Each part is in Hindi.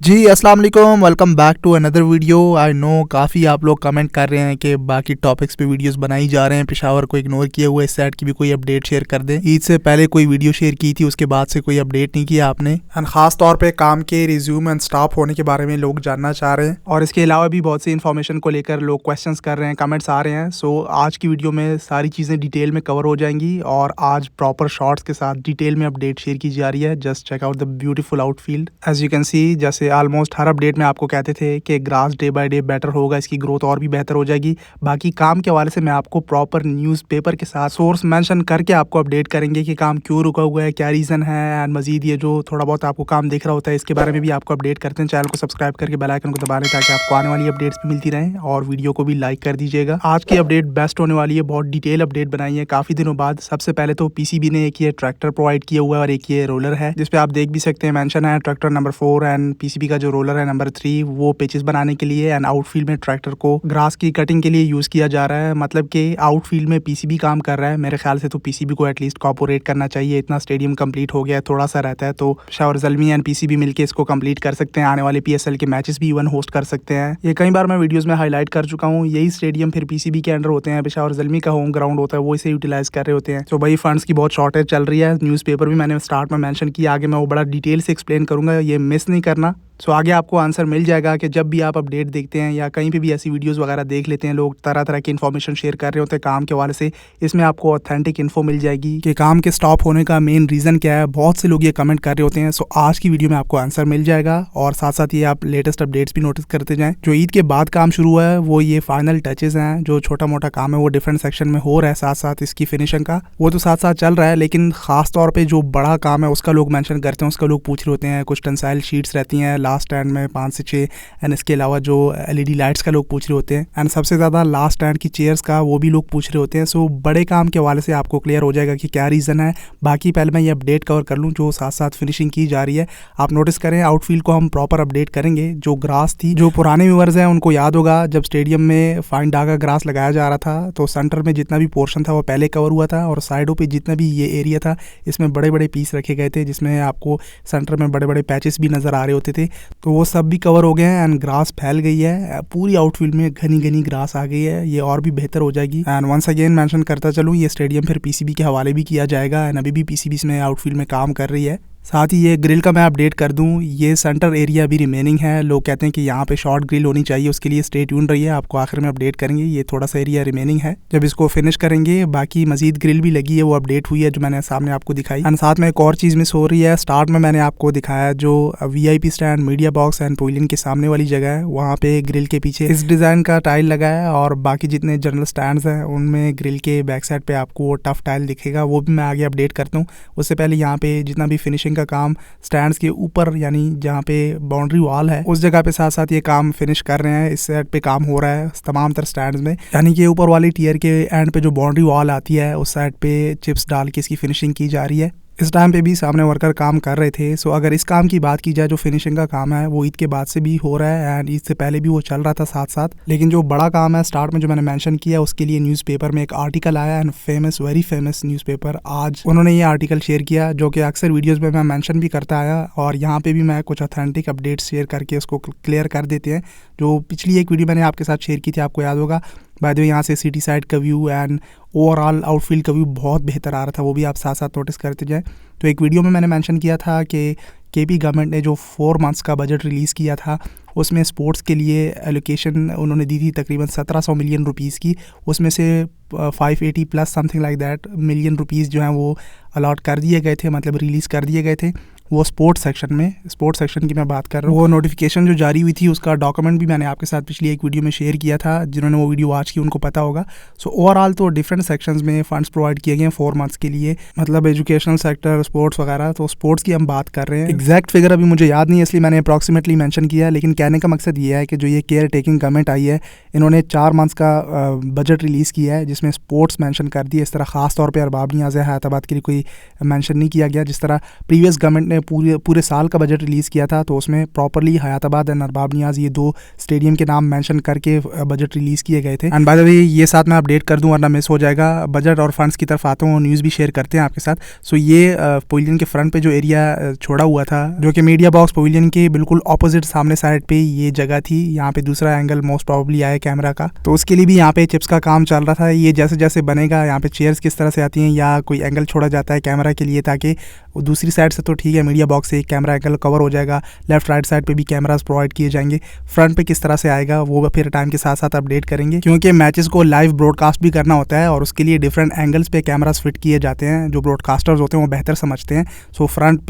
जी अस्सलाम वालेकुम, welcome back to another video. I know काफ़ी आप लोग कमेंट कर रहे हैं कि बाकी टॉपिक्स पे वीडियोस बनाई जा रहे हैं, पेशावर को इग्नोर किए हुए। इस साइड की भी कोई अपडेट शेयर कर दें। ईद से पहले कोई वीडियो शेयर की थी, उसके बाद से कोई अपडेट नहीं किया आपने। एंड ख़ास तौर पे काम के रिज्यूम एंड स्टाफ होने के बारे में लोग जानना चाह रहे हैं, और इसके अलावा भी बहुत सी इन्फॉर्मेशन को लेकर लोग क्वेश्चन कर रहे हैं, कमेंट्स आ रहे हैं। सो आज की वीडियो में सारी चीज़ें डिटेल में कवर हो जाएंगी और आज प्रॉपर शॉर्ट्स के साथ डिटेल में अपडेट शेयर की जा रही है। Just check out the beautiful outfield. As you can see, जैसे ऑलमोस्ट हर अपडेट में आपको कहते थे कि grass day by day better होगा, इसकी ग्रोथ और भी बेहतर हो जाएगी। बाकी काम के हवाले से मैं आपको प्रॉपर न्यूज़पेपर के साथ सोर्स मेंशन करके आपको अपडेट करेंगे कि काम क्यों रुका हुआ है, क्या रीज़न है। एंड मजीद ये जो थोड़ा बहुत आपको काम दिख रहा होता है, इसके बारे में भी आपको अपडेट करते हैं। चैनल को सब्सक्राइब करके बेल आइकन को दबा लें ताकि आपको आने वाली अपडेट्स भी मिलती रहें, और वीडियो को भी लाइक कर दीजिएगा। आज की अपडेट बेस्ट होने वाली है, बहुत डिटेल अपडेट बनाई है काफ़ी दिनों बाद। सबसे पहले तो पीसीबी ने एक ये ट्रैक्टर प्रोवाइड किया हुआ है और एक ये रोलर है, जिसपे आप देख भी सकते हैं मेंशन है ट्रैक्टर नंबर 4 एंड पीसीबी का जो रोलर है नंबर 3, वो पिचेस बनाने के लिए एंड आउटफील्ड में ट्रैक्टर को ग्रास की कटिंग के लिए यूज किया जा रहा है। मतलब कि आउटफील्ड में पीसीबी काम कर रहा है। मेरे ख्याल से तो पीसीबी को एटलीस्ट कॉर्पोरेट करना चाहिए। इतना स्टेडियम कंप्लीट हो गया है, थोड़ा सा रहता है, तो पेशावर ज़ल्मी एंड पीसीबी मिलकर इसको कंप्लीट कर सकते हैं। आने वाले पीएसएल के मैचेस भी इवन होस्ट कर सकते हैं। ये कई बार मैं वीडियोस में हाईलाइट कर चुका हूँ। यही स्टेडियम फिर पीसीबी के अंडर होते हैं, पेशावर ज़ल्मी का होम ग्राउंड होता है, वो इसे यूटिलाइज कर रहे होते हैं। तो भाई फंड्स की बहुत शॉर्टेज चल रही है। न्यूज़पेपर भी मैंने स्टार्ट में मेंशन किया, आगे मैं वो बड़ा डिटेल से एक्सप्लेन करूंगा, ये मिस नहीं करना। सो आगे आपको आंसर मिल जाएगा कि जब भी आप अपडेट देखते हैं या कहीं पे भी ऐसी वीडियोस वगैरह देख लेते हैं, लोग तरह तरह की इन्फॉर्मेशन शेयर कर रहे होते हैं काम के हवाले से, इसमें आपको ऑथेंटिक इन्फो मिल जाएगी कि काम के स्टॉप होने का मेन रीज़न क्या है। बहुत से लोग ये कमेंट कर रहे होते हैं। सो आज की वीडियो में आपको आंसर मिल जाएगा, और साथ साथ ये आप लेटेस्ट अपडेट्स भी नोटिस करते जाएँ। जो ईद के बाद काम शुरू हुआ है वो ये फाइनल टचेज़ हैं। जो छोटा मोटा काम है वो डिफरेंट सेक्शन में हो रहा है, साथ साथ इसकी फिनिशिंग का वो तो साथ साथ चल रहा है। लेकिन खास तौर पर जो बड़ा काम है उसका लोग मैंशन करते हैं, उसका लोग पूछ रहे होते हैं। कुछ टेंसाइल शीट्स रहती हैं लास्ट एंड में 5 से 6, एंड इसके अलावा जो एलईडी लाइट्स का लोग पूछ रहे होते हैं, एंड सबसे ज़्यादा लास्ट स्टैंड की चेयर्स का वो भी लोग पूछ रहे होते हैं। सो बड़े काम के हवाले से आपको क्लियर हो जाएगा कि क्या रीज़न है। बाकी पहले मैं ये अपडेट कवर कर लूँ जो साथ साथ फिनिशिंग की जा रही है। आप नोटिस करें आउटफील्ड को हम प्रॉपर अपडेट करेंगे। जो ग्रास थी, जो पुराने व्यूअर्स हैं उनको याद होगा, जब स्टेडियम में फाइन डागा ग्रास लगाया जा रहा था तो सेंटर में जितना भी पोर्शन था वो पहले कवर हुआ था, और साइडों पर जितना भी ये एरिया था इसमें बड़े बड़े पीस रखे गए थे, जिसमें आपको सेंटर में बड़े बड़े पैचेस भी नज़र आ रहे होते थे। तो वो सब भी कवर हो गए हैं एंड ग्रास फैल गई है। पूरी आउटफील्ड में घनी घनी ग्रास आ गई है, ये और भी बेहतर हो जाएगी। एंड वंस अगेन मेंशन करता चलूँ, ये स्टेडियम फिर पीसीबी के हवाले भी किया जाएगा, एंड अभी भी पीसीबी इसमें आउटफील्ड में काम कर रही है। साथ ही ये ग्रिल का मैं अपडेट कर दूं, ये सेंटर एरिया अभी रिमेनिंग है। लोग कहते हैं कि यहाँ पे शॉर्ट ग्रिल होनी चाहिए, उसके लिए स्टे ट्यून रही है, आपको आखिर में अपडेट करेंगे। ये थोड़ा सा एरिया रिमेनिंग है, जब इसको फिनिश करेंगे बाकी मजीद ग्रिल भी लगी है, वो अपडेट हुई है जो मैंने सामने आपको दिखाई। एंड साथ में एक और चीज़ मिस हो रही है। स्टार्ट में मैंने आपको दिखाया जो VIP stand, media box and pavilion के सामने वाली जगह है, वहाँ पे ग्रिल के पीछे इस डिज़ाइन का टाइल लगा है, और बाकी जितने जनरल स्टैंड हैं उनमें ग्रिल के बैक साइड पे आपको टफ टाइल दिखेगा, वो भी मैं आगे अपडेट करता हूँ। उससे पहले यहाँ पे जितना भी फिनिशिंग का काम स्टैंड्स के ऊपर, यानी जहाँ पे बाउंड्री वॉल है उस जगह पे साथ साथ ये काम फिनिश कर रहे हैं। इस साइड पे काम हो रहा है तमाम तर स्टैंड्स में, यानी कि ऊपर वाली टियर के एंड पे जो बाउंड्री वॉल आती है उस साइड पे चिप्स डाल के इसकी फिनिशिंग की जा रही है। इस टाइम पे भी सामने वर्कर काम कर रहे थे। सो अगर इस काम की बात की जाए, जो फिनिशिंग का काम है वो ईद के बाद से भी हो रहा है एंड ईद से पहले भी वो चल रहा था साथ साथ। लेकिन जो बड़ा काम है स्टार्ट में जो मैंने मेंशन किया, उसके लिए न्यूज़पेपर में एक आर्टिकल आया, and famous, very famous newspaper, आज उन्होंने ये आर्टिकल शेयर किया जो कि अक्सर वीडियोज़ में मैं मेंशन भी करता आया, और यहाँ पर भी मैं कुछ ऑथेंटिक अपडेट्स शेयर करके उसको क्लियर कर देते हैं। जो पिछली एक वीडियो मैंने आपके साथ शेयर की थी, आपको याद होगा। बाय द वे यहाँ से सिटी साइड का व्यू एंड ओवरऑल आउटफील्ड का व्यू बहुत बेहतर आ रहा था, वो भी आप साथ साथ नोटिस करते जाएँ। तो एक वीडियो में मैंने मेंशन किया था कि केपी गवर्नमेंट ने जो 4 मंथ्स का बजट रिलीज़ किया था, उसमें स्पोर्ट्स के लिए एलोकेशन उन्होंने दी थी तकरीबन 1700 मिलियन रुपीज़ की। उसमें से 580 plus something like that million rupees जो हैं वो अलॉट कर दिए गए थे, मतलब रिलीज़ कर दिए गए थे वो स्पोर्ट्स सेक्शन में। स्पोर्ट्स सेक्शन की मैं बात कर रहा हूँ। वो नोटिफिकेशन जो जारी हुई थी उसका डॉक्यूमेंट भी मैंने आपके साथ पिछली एक वीडियो में शेयर किया था, जिन्होंने वो वीडियो वॉच की उनको पता होगा। सो ओवरऑल तो डिफरेंट सेक्शंस में फंड्स प्रोवाइड किए गए 4 मंथ्स के लिए, मतलब एजुकेशनल सेक्टर, स्पोर्ट्स वगैरह। तो स्पोर्ट्स की हम बात कर रहे हैं, एग्जैक्ट फिगर अभी मुझे याद नहीं है इसलिए मैंने अप्रॉक्सीमेटली मेंशन किया, लेकिन कहने का मकसद ये है कि जो ये केयर टेकिंग गवर्नमेंट आई है, इन्होंने 4 मंथ्स का बजट रिलीज़ किया है जिसमें स्पोर्ट्स मेंशन कर दिया। इस तरह ख़ास तौर पर अरबाब नियाज़ हैदराबाद के लिए कोई मेंशन नहीं किया गया, जिस तरह प्रीवियस गवर्नमेंट ने पूरे साल का बजट रिलीज़ किया था, तो उसमें प्रॉपरली हयाताबाद एंड अरबाब नियाज़ ये 2 स्टेडियम के नाम मेंशन करके बजट रिलीज़ किए गए थे। एंड बाय द वे ये साथ मैं अपडेट कर दूं वरना मिस हो जाएगा। बजट और फंड्स की तरफ आता हूँ, न्यूज़ भी शेयर करते हैं आपके साथ। सो ये पवेलियन के फ्रंट पे जो एरिया छोड़ा हुआ था, जो कि मीडिया बॉक्स पवेलियन के बिल्कुल ऑपोजिट सामने साइड पे ये जगह थी, यहाँ पे दूसरा एंगल मोस्ट प्रॉब्ली आया कैमरा का, तो उसके लिए भी यहाँ पे चिप्स का काम चल रहा था। ये जैसे जैसे बनेगा, यहाँ पे चेयर्स किस तरह से आती हैं या कोई एंगल छोड़ा जाता है कैमरा के लिए, ताकि दूसरी साइड से तो ठीक है मीडिया बॉक्स से एक कैमरा एंगल कवर हो जाएगा, लेफ्ट राइट साइड पे भी कैमरास प्रोवाइड किए जाएंगे, फ्रंट पे किस तरह से आएगा वो फिर टाइम के साथ साथ अपडेट करेंगे, क्योंकि मैचेस को लाइव ब्रॉडकास्ट भी करना होता है और उसके लिए डिफरेंट एंगल्स पे कैमरास फिट किए जाते हैं, जो ब्रॉडकास्टर्स होते हैं वो बेहतर समझते हैं। सो फ्रंट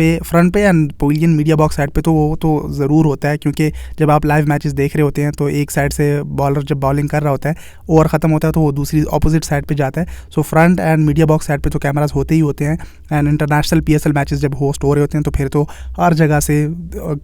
पे and pavilion media box side पे तो वो तो ज़रूर होता है, क्योंकि जब आप लाइव मैचेस देख रहे होते हैं तो एक साइड से बॉलर जब बॉलिंग कर रहा होता है, ओवर ख़त्म होता है तो वो दूसरी अपोजिट साइड पे जाता है। So front end media box side पे तो कैमरास होते ही होते हैं। एंड इंटरनेशनल PSL मैचेस जब होस्ट हो रहे होते हैं तो फिर तो हर जगह से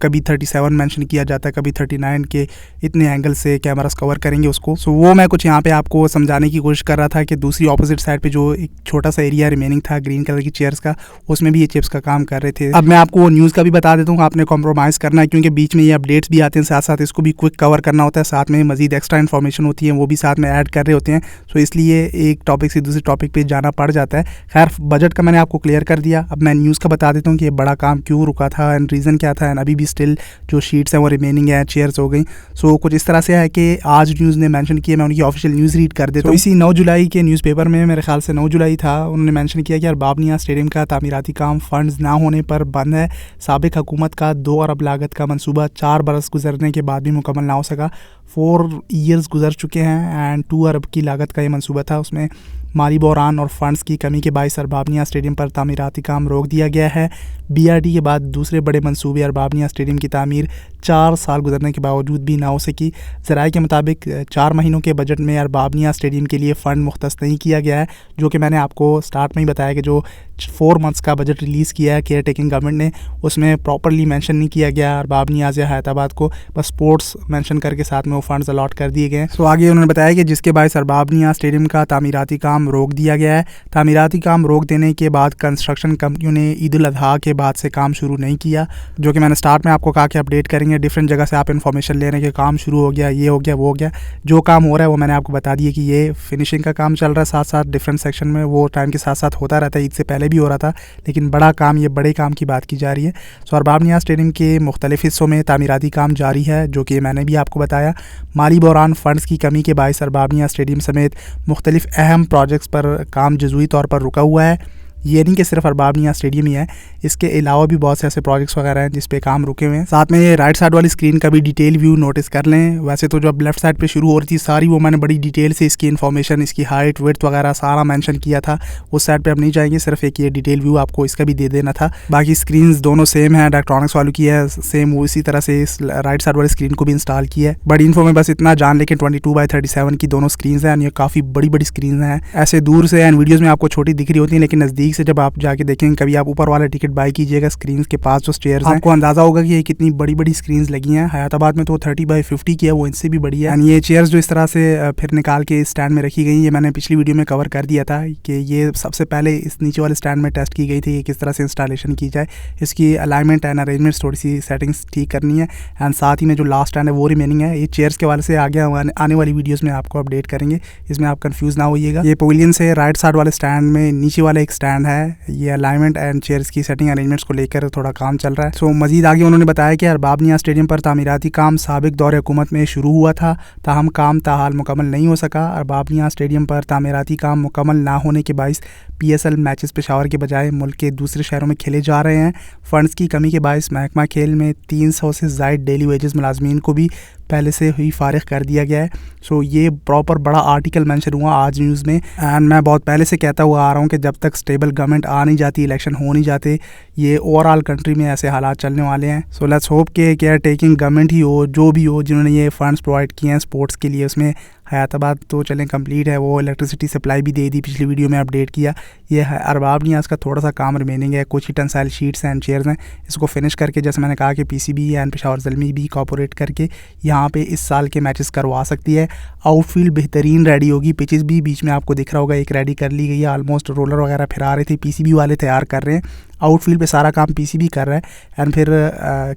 कभी 37 मेंशन किया जाता है, कभी 39 के इतने एंगल से कैमरास कवर करेंगे उसको। सो वो मैं कुछ यहाँ पे आपको समझाने की कोशिश कर रहा था कि दूसरी ऑपोजिट साइड पे जो एक छोटा सा एरिया रिमेनिंग था ग्रीन कलर की चेयर्स का, उसमें भी ये चिप्स का काम कर रहे थे। अब मैं आपको न्यूज़ का भी बता देता हूँ, आपने कॉम्प्रोमाइज़ करना है, क्योंकि बीच में ये अपडेट्स भी आते हैं, साथ साथ इसको भी क्विक कवर करना होता है, साथ में मजीद एक्स्ट्रा इन्फॉर्मेशन होती है वो भी साथ में ऐड कर रहे होते हैं। सो इसलिए एक टॉपिक से दूसरे टॉपिक पे जाना पड़ जाता है। खैर, बजट का मैंने आपको क्लियर कर दिया। अब मैं न्यूज़ का बता देता हूँ कि ये बड़ा काम क्यों रुका था एंड रीज़न क्या था, एंड अभी भी स्टिल जो शीट्स हैं वो रिमेनिंग है, चेयर्स हो गई। सो कुछ इस तरह से है कि आज न्यूज़ ने मेंशन किया, मैं उनकी ऑफिशियल न्यूज़ रीड कर देता हूँ। इसी 9 जुलाई के न्यूज़पेपर में, मेरे ख्याल से 9 जुलाई था, उन्होंने मेंशन किया कि अरबाब नियाज़ स्टेडियम का तामीराती काम फंड्स ना होने पर बंद है। साबिक हुकूमत का 2 अरब लागत का मंसूबा 4 बरस गुजरने के बाद भी मुकम्मल ना हो सका। 4 ईयर्स गुजर चुके हैं एंड 2 अरब की लागत का ये मंसूबा था, उसमें माली बहरान और फंड्स की कमी के बायस अरबाब नियाज़ स्टेडियम पर तामीराती काम रोक दिया गया है। BRD के बाद दूसरे बड़े मंसूबे अरबाब नियाज़ स्टेडियम की तामीर 4 साल गुजरने के बावजूद भी ना हो सकी। ज़राए के मुताबिक 4 महीनों के बजट में अरबाब नियाज़ स्टेडियम के लिए फ़ंड मुख्तस नहीं किया गया है, जो कि मैंने आपको स्टार्ट में ही बताया कि जो 4 मंथ्स का बजट रिलीज़ किया है केयर टेकिंग गवर्नमेंट ने, उसमें प्रॉपरली मेंशन नहीं किया गया अरबाब नियाज़ या हयाताबाद को, बस स्पोर्ट्स मेंशन करके साथ में वो फंड्स अलॉट कर दिए गए। सो आगे उन्होंने बताया कि जिसके बायस अरबाब नियाज़ स्टेडियम का तामीराती काम रोक दिया गया है। तामीराती काम रोक देने के बाद कंस्ट्रक्शन कंपनियों ने ईद उल अजहा के बाद से काम शुरू नहीं किया, जो कि मैंने स्टार्ट में आपको कहा कि अपडेट करेंगे। डिफरेंट जगह से आप इन्फॉर्मेशन ले रहे हैं कि काम शुरू हो गया, ये हो गया, वो हो गया। जो काम हो रहा है वो मैंने आपको बता दिया कि ये फिनिशिंग का काम चल रहा है, साथ साथ डिफरेंट सेक्शन में वो टाइम के साथ साथ होता रहता है, ईद से पहले भी हो रहा था, लेकिन बड़ा काम, ये बड़े काम की बात की जा रही है। सो अरबाब नियाज़ स्टेडियम के मुख्तलिफ हिस्सों में तामीराती काम जारी है, जो कि मैंने भी आपको बताया। माली बहरान फंड्स की कमी के बायस अरबाब नियाज़ स्टेडियम समेत मुख्तलिफ अहम प्रोजेक्ट्स पर काम जज़वी तौर पर रुका हुआ है। ये नहीं कि सिर्फ अरबाब नियाज़ स्टेडियम ही है, इसके अलावा भी बहुत से ऐसे प्रोजेक्ट्स वगैरह हैं जिस पे काम रुके हुए हैं। साथ में ये राइट साइड वाली स्क्रीन का भी डिटेल व्यू नोटिस कर लें। वैसे तो जब लेफ्ट साइड पे शुरू हो रही थी सारी, वो मैंने बड़ी डिटेल से इसकी इन्फॉर्मेशन, इसकी हाइट, विड्थ वगैरह सारा मेंशन किया था। उस साइड पे अब नहीं जाएंगे, सिर्फ एक ये डिटेल व्यू आपको इसका भी दे देना था। बाकी स्क्रीन दोनों सेम है, इलेक्ट्रॉनिक्स वालों की है सेम, वो इसी तरह से इस राइट साइड वाली स्क्रीन को भी इंस्टॉल किया है। बड़ी इन्फो में बस इतना जान लें कि 22x37 की दोनों स्क्रीन हैं, ये काफ़ी बड़ी बड़ी स्क्रीन हैं। ऐसे दूर से एंड वीडियोज़ में आपको छोटी दिख रही होती हैं, लेकिन नज़दीक से जब आप जाके देखेंगे, कभी आप ऊपर वाला टिकट बाय कीजिएगा, स्क्रीन के पास जो स्टेयर्स हैं, आपको अंदाजा होगा कि ये कितनी बड़ी बड़ी स्क्रीन लगी हैं। हयाताबाद में तो 30x50 की है, वो इनसे भी बड़ी है। एंड ये चेयर्स जो इस तरह से फिर निकाल के स्टैंड में रखी गई, ये मैंने पिछली वीडियो में कवर कर दिया था कि ये सबसे पहले इस नीचे वाले स्टैंड में टेस्ट की गई थी कि किस तरह से इंस्टॉलेशन की जाए, इसकी अलाइनमेंट एंड अरेंजमेंट थोड़ी सी सेटिंग्स ठीक करनी है। एंड साथ ही में जो लास्ट स्टैंड है वो रिमेनिंग है। ये चेयर्स के वाले से आगे आने वाली वीडियोज़ में आपको अपडेट करेंगे, इसमें आप कन्फ्यूज़ ना होइएगा। ये पवेलियन से राइट साइड वाले स्टैंड में नीचे वाला एक स्टैंड है, ये अलाइनमेंट एंड चेयर्स की सेटिंग अरेंजमेंट्स को लेकर थोड़ा काम चल रहा है। सो मजीद आगे उन्होंने बताया कि अरबाब नियाज़ स्टेडियम पर तामीराती काम साबिक दौर हुकूमत में शुरू हुआ था, ताहम काम ताहाल मुकम्मल नहीं हो सका। अरबाब नियाज़ स्टेडियम पर तामीराती काम मुकम्मल ना होने के बायस PSL मैचेस पेशावर के बजाय मुल्क के दूसरे शहरों में खेले जा रहे हैं। फ़ंड्स की कमी के बायस महकमा खेल में 300 से ज़ायद डेली वेजेस मुलाजमीन को भी पहले से ही फारिग कर दिया गया है। सो ये प्रॉपर बड़ा आर्टिकल मेंशन हुआ आज न्यूज़ में। एंड मैं बहुत पहले से कहता हुआ आ रहा हूँ कि जब तक स्टेबल गवर्नमेंट आ नहीं जाती, इलेक्शन हो नहीं जाते, ये ओवरऑल कंट्री में ऐसे हालात चलने वाले हैं। सो लेट्स होप के केयर टेकिंग गवर्नमेंट ही हो, जो भी हो, जिन्होंने ये फंड्स प्रोवाइड किए हैं स्पोर्ट्स के लिए, उसमें हयाताबाद तो चलें कंप्लीट है, वो इलेक्ट्रिसिटी सप्लाई भी दे दी, पिछली वीडियो में अपडेट किया। ये है अरबाब नियाज़ का थोड़ा सा काम रिमेनिंग है, कुछ ही टेंसाइल शीट्स एंड चेयर्स हैं, इसको फिनिश करके जैसे मैंने कहा कि PCB एंड पेशावर ज़ल्मी भी कॉपोरेट करके यहाँ पे इस साल के मैचेस करवा सकती है। आउटफील्ड बेहतरीन रेडी होगी, पिचेस भी बीच में आपको दिख रहा होगा एक रेडी कर ली गई है, ऑलमोस्ट रोलर वगैरह फिरा रहे थे, PCB वाले तैयार कर रहे हैं। आउटफील्ड पे सारा काम पीसीबी कर रहा है। एंड फिर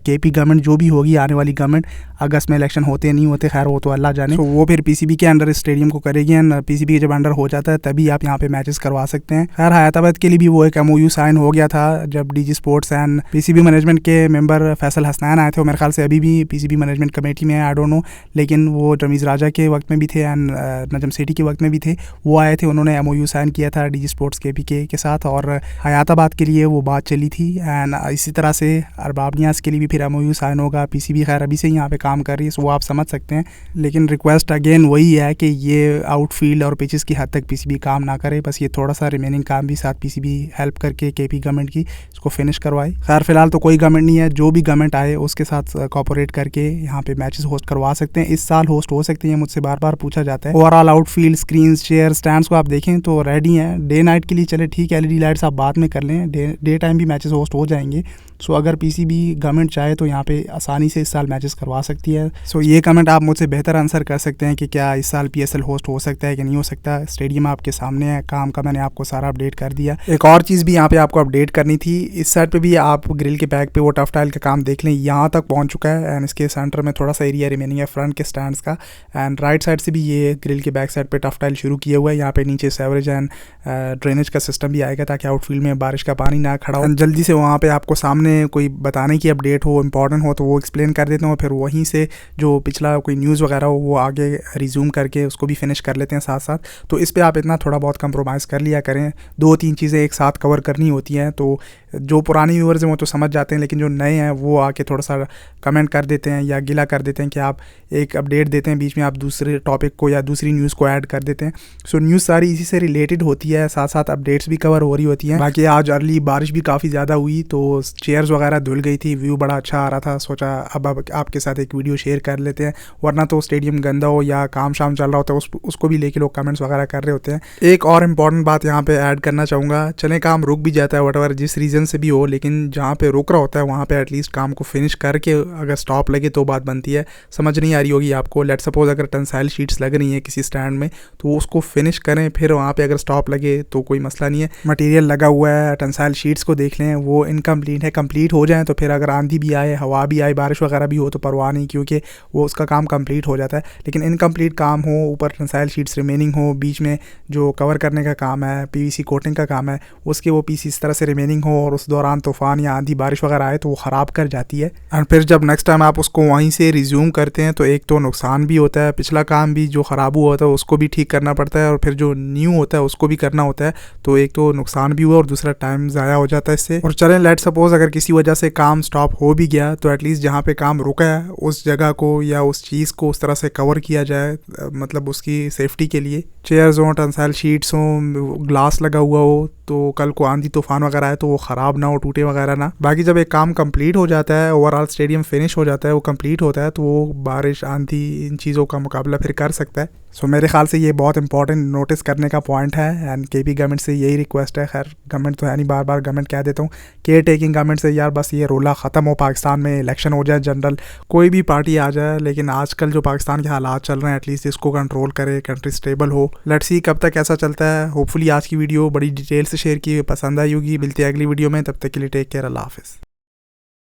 केपी गवर्नमेंट जो भी होगी, आने वाली गवर्नमेंट, अगस्त में इलेक्शन होते नहीं होते, खैर वो तो अल्लाह जाने, तो वो फिर पीसीबी के अंडर स्टेडियम को करेगी। एंड पीसीबी जब अंडर हो जाता है तभी आप यहाँ पे मैचेस करवा सकते हैं। खैर हैदराबाद के लिए भी वो एक MOU साइन हो गया था जब DG sports and PCB management के मेंबर फैसल हसनैन आए थे। वो मेरे ख्याल से अभी भी पीसीबी मैनेजमेंट कमेटी में, आई डोंट नो, लेकिन वो रमीज़ राजा के वक्त में भी थे एंड नजम सेठी के वक्त में भी थे। वो आए थे, उन्होंने MOU साइन किया था डीजी स्पोर्ट्स KPK के साथ, और हयाताबाद के लिए वो बात चली थी। एंड इसी तरह से अरबाब नियाज़ के लिए भी फिर MOU साइन होगा। पीसीबी खैर अभी से यहाँ पे काम कर रही है, सो वो आप समझ सकते हैं। लेकिन रिक्वेस्ट अगेन वही है कि ये आउटफील्ड और पिचेस की हद तक पीसीबी काम ना करे, बस ये थोड़ा सा रिमेनिंग काम भी साथ पीसीबी हेल्प करके केपी गवर्नमेंट की इसको फिनिश करवाए। खैर फिलहाल तो कोई गवर्नमेंट नहीं है, जो भी गवर्नमेंट आए उसके साथ कोऑपरेट करके यहाँ पे मैचेस होस्ट करवा सकते हैं। इस साल होस्ट हो सकते हैं, मुझसे बार बार पूछा जाता है। Overall outfield, screen, chair, stands को आप देखें तो रेडी हैं। डे नाइट के लिए चले ठीक है, LED लाइट्स आप बाद में कर लें, डे टाइम भी मैचेस होस्ट हो जाएंगे। सो अगर पीसीबी गवर्नमेंट चाहे तो यहाँ पे आसानी से इस साल मैचेस करवा सकती है। सो ये कमेंट आप मुझसे बेहतर आंसर कर सकते हैं कि क्या इस साल PSL होस्ट हो सकता है कि नहीं हो सकता। स्टेडियम आपके सामने है, काम का मैंने आपको सारा अपडेट कर दिया। एक और चीज़ भी यहाँ पे आपको अपडेट करनी थी, इस साइड पे भी आप ग्रिल के बैक पे वो टफ टाइल का काम देख लें, यहाँ तक पहुँच चुका है। एंड इसके सेंटर में थोड़ा सा एरिया रिमेनिंग है फ्रंट के स्टैंड्स का। एंड राइट साइड से भी ये ग्रिल के बैक साइड पे टफ टाइल शुरू किया हुआ है। यहाँ पे नीचे सेवरेज एंड ड्रेनेज का सिस्टम भी आएगा ताकि आउटफील्ड में बारिश का पानी ना खड़ा हो। जल्दी से वहाँ पे आपको सामने कोई बताने की अपडेट हो, इंपॉर्टेंट हो, तो वो एक्सप्लेन कर देते हैं। फिर वहीं से जो पिछला कोई न्यूज़ वगैरह हो वो आगे रिज्यूम करके उसको भी फिनिश कर लेते हैं साथ साथ। तो इस पे आप इतना थोड़ा बहुत कंप्रोमाइज़ कर लिया करें। 2-3 चीज़ें एक साथ कवर करनी होती हैं, तो जो पुराने व्यूअर्स हैं वो तो समझ जाते हैं, लेकिन जो नए हैं वो आके थोड़ा सा कमेंट कर देते हैं या गिला कर देते हैं कि आप एक अपडेट देते हैं, बीच में आप दूसरे टॉपिक को या दूसरी न्यूज़ को ऐड कर देते हैं। सो न्यूज़ सारी इसी से रिलेटेड होती है, साथ साथ अपडेट्स भी कवर हो रही होती हैं। बाकी आज अर्ली बारिश भी काफ़ी ज़्यादा हुई तो चेयर्स वगैरह धुल गई थी, व्यू बड़ा अच्छा आ रहा था। सोचा अब आपके साथ एक वीडियो शेयर कर लेते हैं, वरना तो स्टेडियम गंदा हो या काम शाम चल रहा होता है उसको भी लेके लोग कमेंट्स वगैरह कर रहे होते हैं। एक और इम्पॉर्टेंट बात यहाँ पे ऐड करना चाहूँगा, चले काम रुक भी जाता है वटएवर जिस रीज़न से भी हो, लेकिन जहाँ पे रुक रहा होता है वहाँ पे एटलीस्ट काम को फिनिश करके अगर स्टॉप लगे तो बात बनती है। समझ नहीं आ रही होगी आपको, लेट सपोज अगर टेंसाइल शीट्स लग रही हैं किसी स्टैंड में तो उसको फिनिश करें, फिर वहाँ पे अगर स्टॉप लगे तो कोई मसला नहीं है। मटेरियल लगा हुआ है, टेंसाइल शीट्स को देख लें, वो इनकम्प्लीट है, कंप्लीट हो जाए तो फिर अगर आंधी भी आए, हवा भी आए, बारिश वगैरह भी हो तो परवाह नहीं, क्योंकि वो उसका काम कंप्लीट हो जाता है। लेकिन इनकम्प्लीट काम हो, ऊपर टेंसाइल शीट्स रिमेनिंग हो, बीच में जो कवर करने का काम है, PVC कोटिंग का काम है, उसके वो पीस इस तरह से रिमेनिंग हो और उस दौरान तूफान या आंधी बारिश वगैरह आए तो वो ख़राब कर जाती है। और फिर जब नेक्स्ट टाइम आप उसको वहीं से रिज्यूम करते हैं तो एक तो नुकसान भी होता है, पिछला काम भी जो ख़राब हुआ होता है उसको भी ठीक करना पड़ता है, और फिर जो न्यू होता है उसको भी करना होता है। तो एक तो नुकसान भी हुआ और दूसरा टाइम ज़ाया हो जाता है इससे। और चलें लेट सपोज अगर किसी वजह से काम स्टॉप हो भी गया तो एटलीस्ट जहाँ पे काम रुका है उस जगह को या उस चीज़ को उस तरह से कवर किया जाए, मतलब उसकी सेफ्टी के लिए। चेयर्स हों, टेंसाइल शीट्स हों, ग्लास लगा हुआ हो तो कल को आंधी तूफान वगैरह आए तो वो ख़राब ना हो, टूटे वगैरह ना। बाकी जब एक काम कंप्लीट हो जाता है, ओवरऑल स्टेडियम फिनिश हो जाता है, वो कंप्लीट होता है, तो वो बारिश, आंधी, इन चीज़ों का मुकाबला फिर कर सकता है। सो मेरे ख्याल से ये बहुत इंपॉर्टेंट नोटिस करने का पॉइंट है। एंड केपी गवर्नमेंट से यही रिक्वेस्ट है, खैर गवर्नमेंट तो है नहीं, बार बार गवर्नमेंट कह देता हूँ, केयर टेकिंग गवर्नमेंट से यार बस ये रोला ख़त्म हो, पाकिस्तान में इलेक्शन हो जाए, जनरल कोई भी पार्टी आ जाए, लेकिन आजकल जो पाकिस्तान के हालात चल रहे हैं एटलीस्ट इसको कंट्रोल करे, कंट्री स्टेबल हो। लेट्स सी कब तक ऐसा चलता है। होपफुली आज की वीडियो बड़ी डिटेल से शेयर की, पसंद आई होगी। मिलती है अगली वीडियो में, तब तक के लिए टेक केयर, अल्लाह हाफिज़।